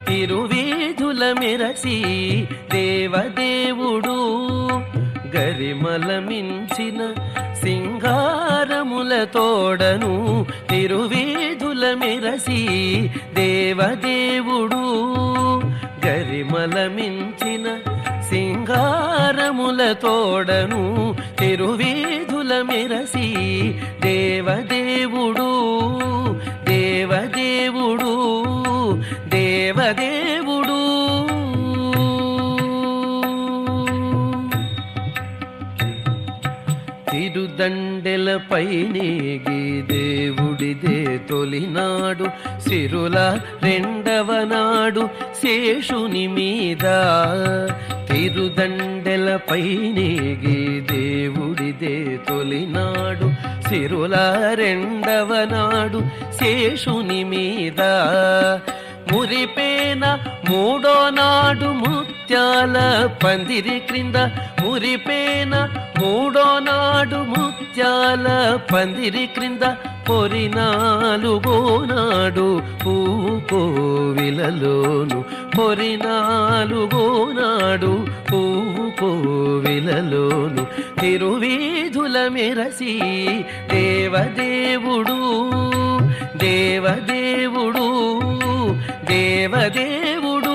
తిరువీధుల మెరసి దేవదేవుడు గరిమల మించిన సింగారముల తోడను తిరువీధుల మెరసి దేవదేవుడు గరిమల మించిన సింగారముల తోడను తిరువీధుల మెరసి దేవదేవుడు దేవదేవుడు దేవదేవుడు తిరుదండెలపై నేగి దేవుడిదే తొలినాడు సిరుల రెండవ నాడు శేషుని మీద తిరుదండెలపై నేగి దేవుడిదే తొలినాడు సిరుల రెండవ నాడు శేషుని మీద మురిపేన మూడో నాడు ముత్యాల పందిరి క్రింద మురిపేన మూడో నాడు ముత్యాల పందిరి క్రింద పొరినాలుగో నాడు కోవిలలోను పొరినాలుగో నాడు కోవిలలోను తిరువీధుల మెరసి దేవదేవుడు దేవదేవుడు దేవదేవుడు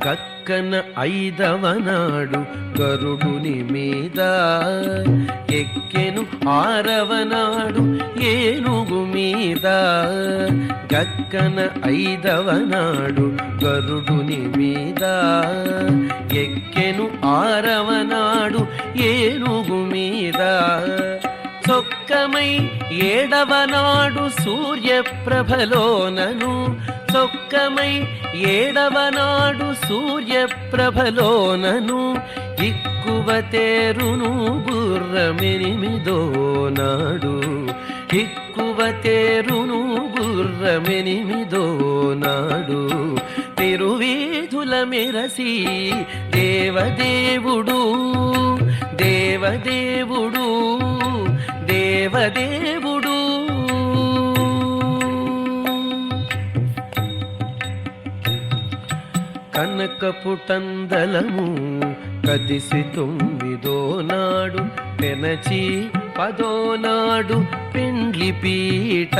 గక్కన ఐదవ నాడు గరుడుని మీద ఎక్కెను ఆరవ నాడు ఏనుగు మీద గక్కన ఐదవ నాడు గరుడుని మీద ఎక్కెను ఆరవ నాడు ఏనుగు మీద చొక్కమై ఏడవ నాడు సూర్యప్రభలోనను చొక్కమై ఏడవ నాడు సూర్యప్రభలోనను ఎక్కువ తేరును గుర్రమెనిమిదో నాడు ఎక్కువ తేరును గుర్రమెనిమిదో నాడు తిరువీధుల మెరసి దేవదేవుడు దేవదేవుడు దేవదేవుడు కనకపుటందలము కదిసి తొమ్మిదో నాడు పెనచి పదో నాడు పెండ్లి పీట